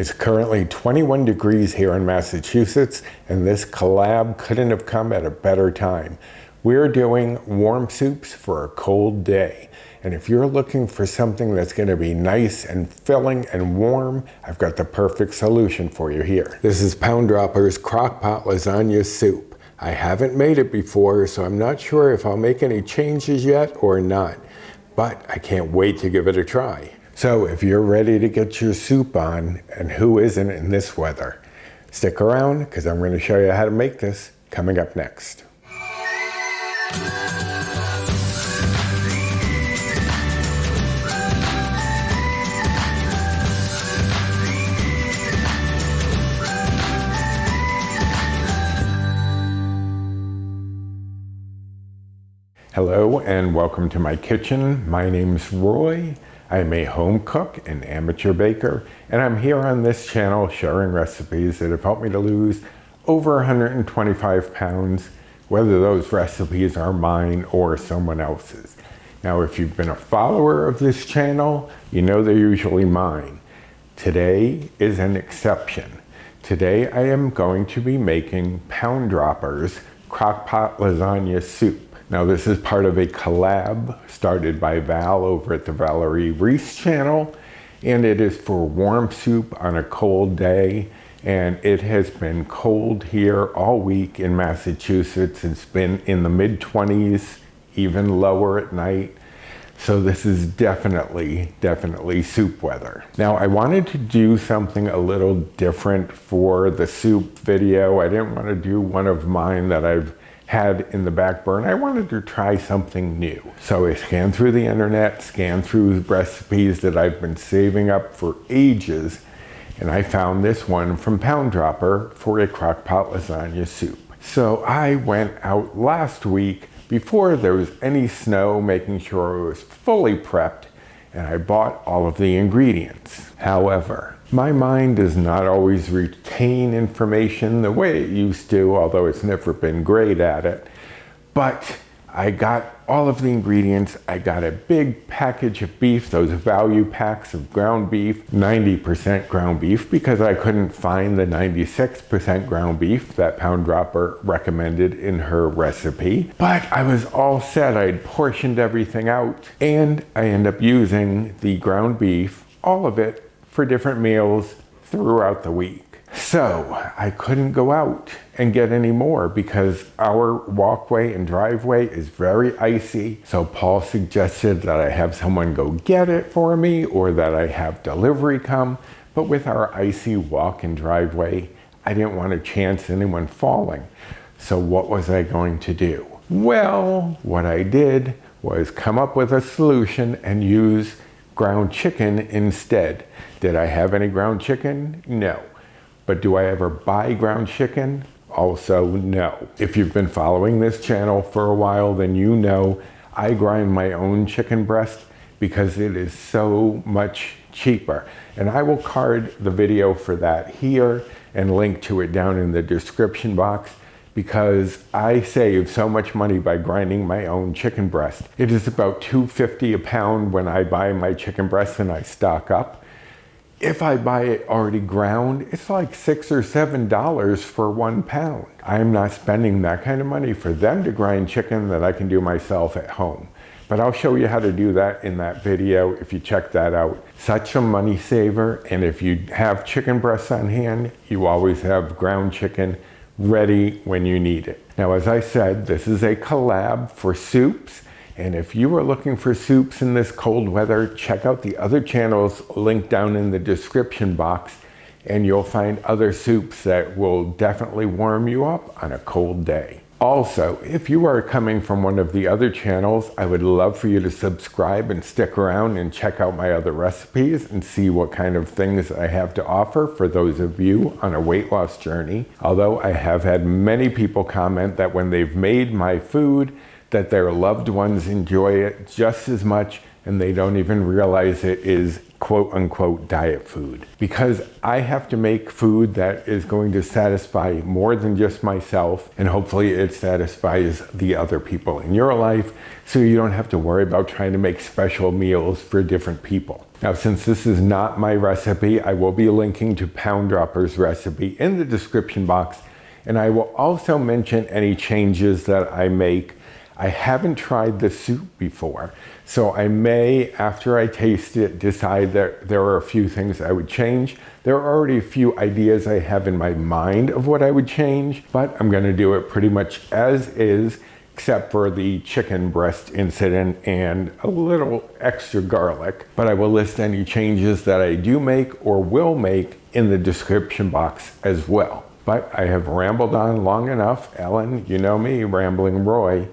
It's currently 21 degrees here in Massachusetts, and this collab couldn't have come at a better time. We're doing warm soups for a cold day. And if you're looking for something that's going to be nice and filling and warm, I've got the perfect solution for you here. This is Pound Dropper's Crockpot Lasagna soup. I haven't made it before, so I'm not sure if I'll make any changes yet or not, but I can't wait to give it a try. So if you're ready to get your soup on, and who isn't in this weather, stick around because I'm going to show you how to make this coming up next. Hello and welcome to my kitchen. My name's Roy. I'm a home cook and amateur baker, and I'm here on this channel sharing recipes that have helped me to lose over 125 pounds, whether those recipes are mine or someone else's. Now, if you've been a follower of this channel, you know they're usually mine. Today is an exception. Today I am going to be making Pound Dropper's Crockpot Lasagna soup. Now, this is part of a collab started by Val over at the Valerie Reese channel, and it is for warm soup on a cold day. And it has been cold here all week in Massachusetts. It's been in the mid-20s, even lower at night. So this is definitely soup weather. Now, I wanted to do something a little different for the soup video. I didn't want to do one of mine that I've had in the back burner. I wanted to try something new. So I scanned through the internet, scanned through recipes that I've been saving up for ages, and I found this one from Pound Dropper for a crockpot lasagna soup. So I went out last week before there was any snow, making sure it was fully prepped, and I bought all of the ingredients. However, my mind does not always retain information the way it used to, although it's never been great at it. But I got all of the ingredients. I got a big package of beef, those value packs of ground beef, 90% ground beef, because I couldn't find the 96% ground beef that Pound Dropper recommended in her recipe. But I was all set. I'd portioned everything out, and I ended up using the ground beef, all of it, for different meals throughout the week. So I couldn't go out and get any more because our walkway and driveway is very icy. So Paul suggested that I have someone go get it for me or that I have delivery come. But with our icy walk and driveway, I didn't want to chance anyone falling. So what was I going to do? Well, what I did was come up with a solution and use ground chicken instead. Did I have any ground chicken? No. But do I ever buy ground chicken? Also, no. If you've been following this channel for a while, then you know I grind my own chicken breast because it is so much cheaper. And I will card the video for that here and link to it down in the description box, because I save so much money by grinding my own chicken breast. It is about $2.50 a pound when I buy my chicken breast and I stock up. If I buy it already ground, it's like $6 or $7 for 1 pound. I'm not spending that kind of money for them to grind chicken that I can do myself at home. But I'll show you how to do that in that video if you check that out. Such a money saver, and if you have chicken breasts on hand, you always have ground chicken ready when you need it. Now, as I said, this is a collab for soups, and if you are looking for soups in this cold weather, check out the other channels linked down in the description box, and you'll find other soups that will definitely warm you up on a cold day. Also, if you are coming from one of the other channels, I would love for you to subscribe and stick around and check out my other recipes and see what kind of things I have to offer for those of you on a weight loss journey. Although I have had many people comment that when they've made my food, that their loved ones enjoy it just as much and they don't even realize it is quote unquote diet food. Because I have to make food that is going to satisfy more than just myself, and hopefully it satisfies the other people in your life, so you don't have to worry about trying to make special meals for different people. Now, since this is not my recipe, I will be linking to Pound Dropper's recipe in the description box, and I will also mention any changes that I make. I haven't tried the soup before, so I may, after I taste it, decide that there are a few things I would change. There are already a few ideas I have in my mind of what I would change, but I'm going to do it pretty much as is, except for the chicken breast incident and a little extra garlic. But I will list any changes that I do make or will make in the description box as well. But I have rambled on long enough. Ellen, you know me, Rambling Roy.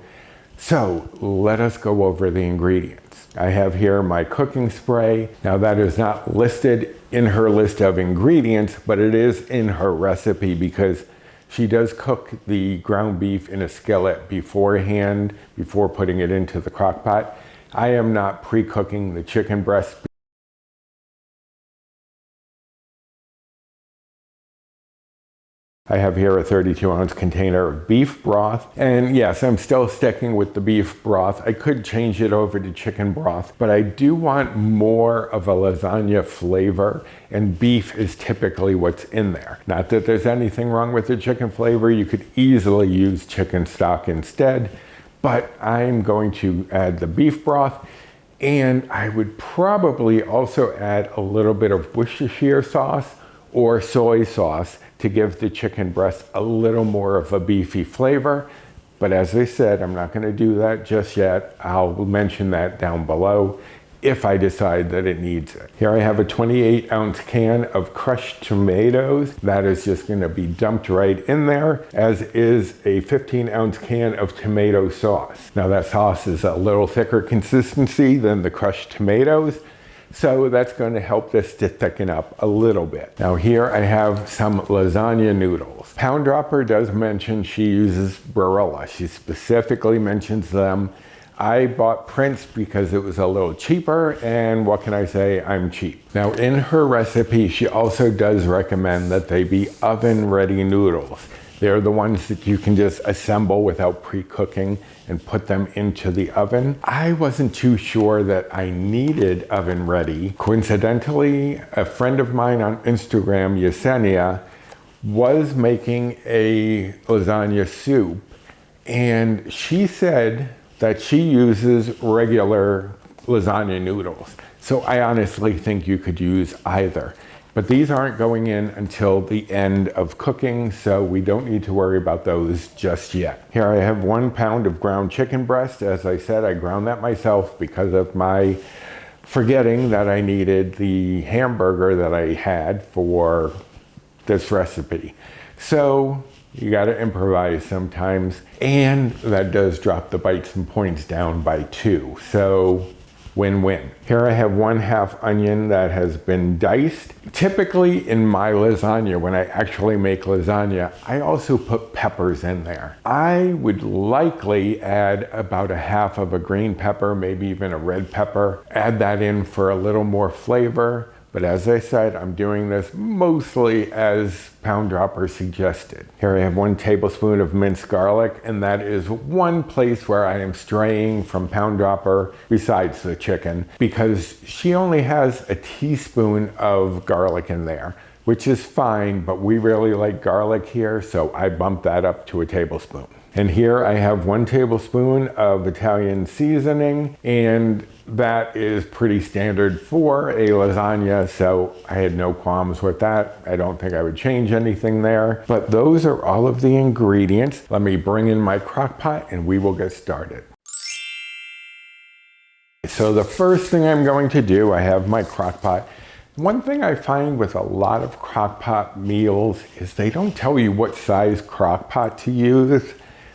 So let us go over the ingredients. I have here my cooking spray. Now that is not listed in her list of ingredients, but it is in her recipe because she does cook the ground beef in a skillet beforehand, before putting it into the crock pot. I am not pre-cooking the chicken breast. I have here a 32-ounce container of beef broth. And yes, I'm still sticking with the beef broth. I could change it over to chicken broth, but I do want more of a lasagna flavor, and beef is typically what's in there. Not that there's anything wrong with the chicken flavor. You could easily use chicken stock instead, but I'm going to add the beef broth, and I would probably also add a little bit of Worcestershire sauce or soy sauce to give the chicken breast a little more of a beefy flavor. But as I said, I'm not going to do that just yet. I'll mention that down below if I decide that it needs it. Here I have a 28-ounce can of crushed tomatoes. That is just going to be dumped right in there, as is a 15-ounce can of tomato sauce. Now that sauce is a little thicker consistency than the crushed tomatoes, so that's going to help this to thicken up a little bit. Now here I have some lasagna noodles. Pound Dropper does mention she uses Barilla. She specifically mentions them. I bought Prince because it was a little cheaper, and what can I say, I'm cheap. Now in her recipe, she also does recommend that they be oven-ready noodles. They're the ones that you can just assemble without pre-cooking and put them into the oven. I wasn't too sure that I needed oven ready. Coincidentally, a friend of mine on Instagram, Yesenia, was making a lasagna soup, and she said that she uses regular lasagna noodles. So I honestly think you could use either. But these aren't going in until the end of cooking, so we don't need to worry about those just yet. Here I have 1 pound of ground chicken breast. As I said, I ground that myself because of my forgetting that I needed the hamburger that I had for this recipe. So you gotta improvise sometimes, and that does drop the bites and points down by 2. So win-win. Here I have 1/2 onion that has been diced. Typically in my lasagna, when I actually make lasagna, I also put peppers in there. I would likely add about 1/2 of a green pepper, maybe even a red pepper. Add that in for a little more flavor. But as I said, I'm doing this mostly as Pound Dropper suggested. Here I have 1 tablespoon of minced garlic, and that is one place where I am straying from Pound Dropper besides the chicken, because she only has a teaspoon of garlic in there, which is fine, but we really like garlic here, so I bumped that up to a tablespoon. And here I have 1 tablespoon of Italian seasoning, and that is pretty standard for a lasagna, so I had no qualms with that. I don't think I would change anything there. But those are all of the ingredients. Let me bring in my crock pot and we will get started. So the first thing I'm going to do, I have my crock pot. One thing I find with a lot of crock pot meals is they don't tell you what size crock pot to use.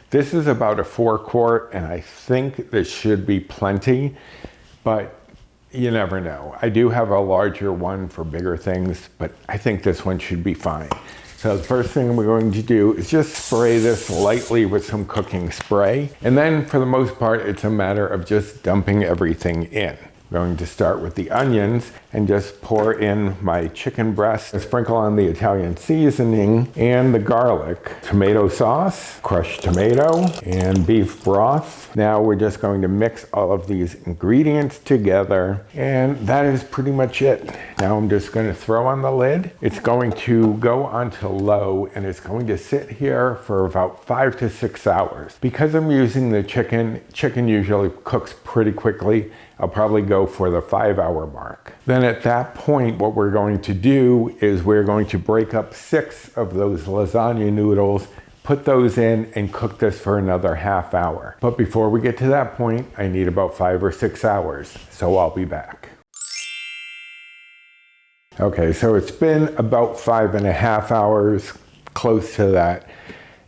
This is about a 4-quart, and I think this should be plenty, but you never know. I do have a larger one for bigger things, but I think this one should be fine. So the first thing we're going to do is just spray this lightly with some cooking spray. And then for the most part, it's a matter of just dumping everything in. I'm going to start with the onions and just pour in my chicken breast, sprinkle on the Italian seasoning and the garlic, tomato sauce, crushed tomato, and beef broth. Now we're just going to mix all of these ingredients together, and that is pretty much it. Now I'm just going to throw on the lid. It's going to go onto low, and it's going to sit here for about 5 to 6 hours. Because I'm using the chicken usually cooks pretty quickly. I'll probably go for the 5-hour mark. Then at that point, what we're going to do is we're going to break up 6 of those lasagna noodles, put those in, and cook this for another ½ hour. But before we get to that point, I need about 5 or 6 hours, so I'll be back. Okay, so it's been about 5½ hours, close to that.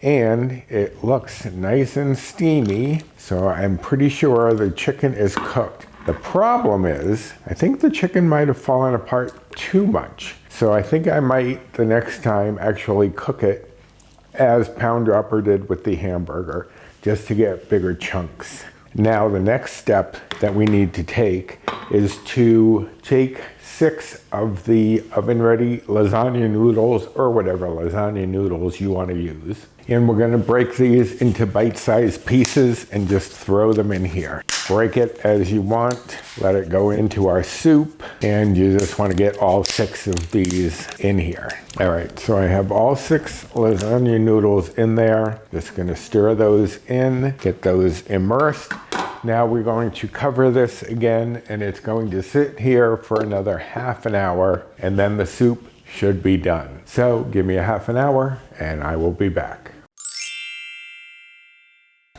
And it looks nice and steamy, so I'm pretty sure the chicken is cooked. The problem is, I think the chicken might have fallen apart too much. So I think I might, the next time, actually cook it as Pound Dropper did with the hamburger, just to get bigger chunks. Now the next step that we need to take is to take 6 of the oven-ready lasagna noodles, or whatever lasagna noodles you want to use. And we're going to break these into bite-sized pieces and just throw them in here. Break it as you want, let it go into our soup, and you just want to get all 6 of these in here. All right, so I have all 6 lasagna noodles in there. Just going to stir those in, get those immersed. Now we're going to cover this again, and it's going to sit here for another ½ an hour, and then the soup should be done. So give me a ½ an hour, and I will be back.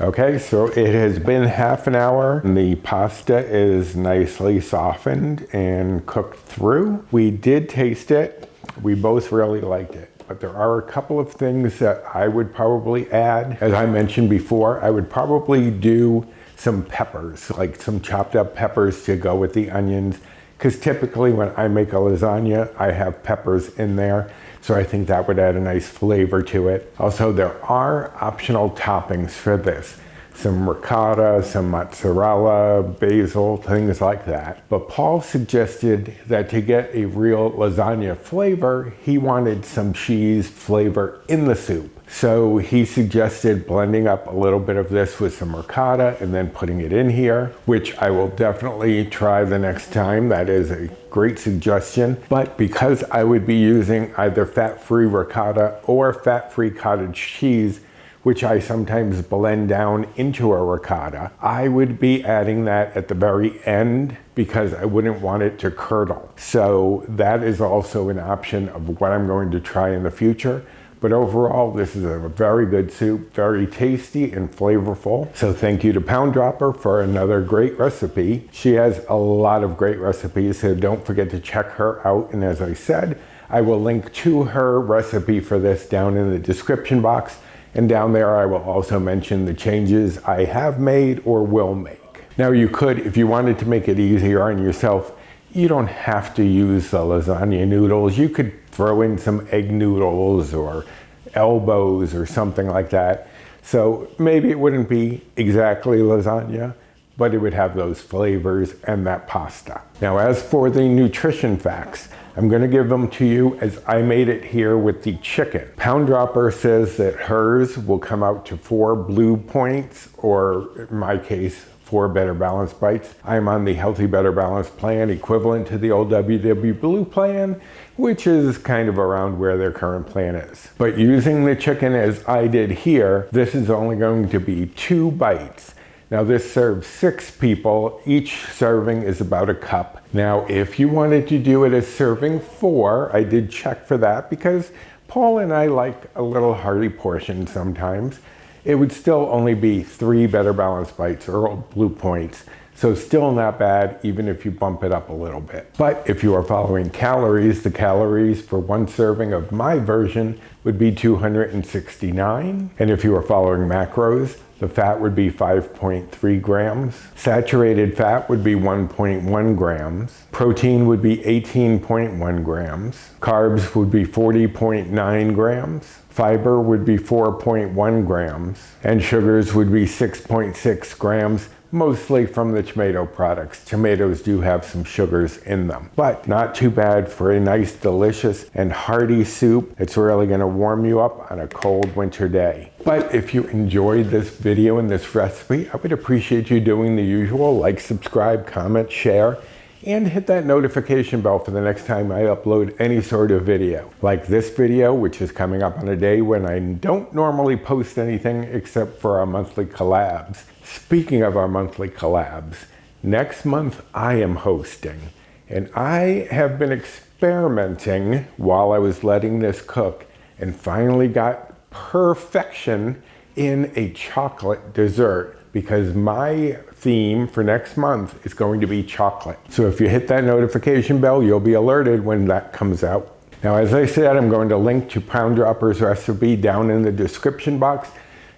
Okay, so it has been ½ an hour. The pasta is nicely softened and cooked through. We did taste it. We both really liked it. But there are a couple of things that I would probably add. As I mentioned before, I would probably do some peppers, like some chopped up peppers to go with the onions. Because typically when I make a lasagna, I have peppers in there. So I think that would add a nice flavor to it. Also, there are optional toppings for this. Some ricotta, some mozzarella, basil, things like that. But Paul suggested that to get a real lasagna flavor, he wanted some cheese flavor in the soup. So he suggested blending up a little bit of this with some ricotta and then putting it in here, which I will definitely try the next time. That is a great suggestion. But because I would be using either fat-free ricotta or fat-free cottage cheese, which I sometimes blend down into a ricotta, I would be adding that at the very end because I wouldn't want it to curdle. So that is also an option of what I'm going to try in the future. But overall, this is a very good soup, very tasty and flavorful. So thank you to Pound Dropper for another great recipe. She has a lot of great recipes, so don't forget to check her out. And as I said, I will link to her recipe for this down in the description box. And down there, I will also mention the changes I have made or will make. Now you could, if you wanted to make it easier on yourself, you don't have to use the lasagna noodles. You could throw in some egg noodles or elbows or something like that. So maybe it wouldn't be exactly lasagna, but it would have those flavors and that pasta. Now, as for the nutrition facts, I'm going to give them to you as I made it here with the chicken. Pound Dropper says that hers will come out to 4 blue points, or in my case, 4 Better Balanced bites. I'm on the Healthy Better Balanced plan, equivalent to the old WW Blue plan, which is kind of around where their current plan is. But using the chicken as I did here, this is only going to be 2 bites. Now this serves 6 people. Each serving is about a cup. Now, if you wanted to do it as serving 4, I did check for that because Paul and I like a little hearty portion sometimes. It would still only be 3 Better Balanced bites or blue points. So still not bad, even if you bump it up a little bit. But if you are following calories, the calories for 1 serving of my version would be 269. And if you are following macros, the fat would be 5.3 grams. Saturated fat would be 1.1 grams. Protein would be 18.1 grams. Carbs would be 40.9 grams. Fiber would be 4.1 grams. And sugars would be 6.6 grams. mostly from the tomato products. Tomatoes do have some sugars in them, but not too bad for a nice, delicious, and hearty soup. It's really gonna warm you up on a cold winter day. But if you enjoyed this video and this recipe, I would appreciate you doing the usual, like, subscribe, comment, share, and hit that notification bell for the next time I upload any sort of video. Like this video, which is coming up on a day when I don't normally post anything except for our monthly collabs. Speaking of our monthly collabs, next month I am hosting, and I have been experimenting while I was letting this cook and finally got perfection in a chocolate dessert, because my theme for next month is going to be chocolate. So if you hit that notification bell, you'll be alerted when that comes out. Now, as I said, I'm going to link to Pound Dropper's recipe down in the description box,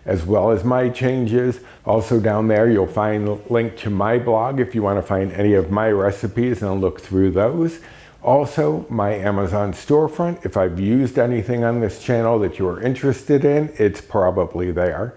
as well as my changes. Also down there, you'll find a link to my blog if you want to find any of my recipes and look through those. Also, my Amazon storefront. If I've used anything on this channel that you are interested in, it's probably there.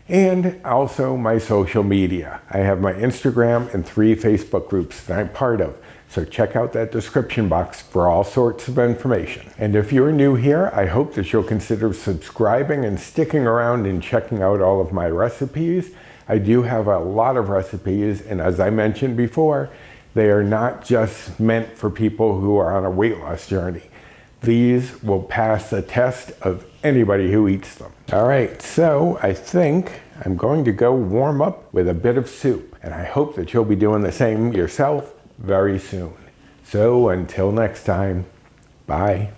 And also my social media. I have my Instagram and 3 Facebook groups that I'm part of. So check out that description box for all sorts of information. And if you're new here, I hope that you'll consider subscribing and sticking around and checking out all of my recipes. I do have a lot of recipes, and as I mentioned before, they are not just meant for people who are on a weight loss journey. These will pass the test of anybody who eats them. All right, so I think I'm going to go warm up with a bit of soup, and I hope that you'll be doing the same yourself very soon. So until next time, bye.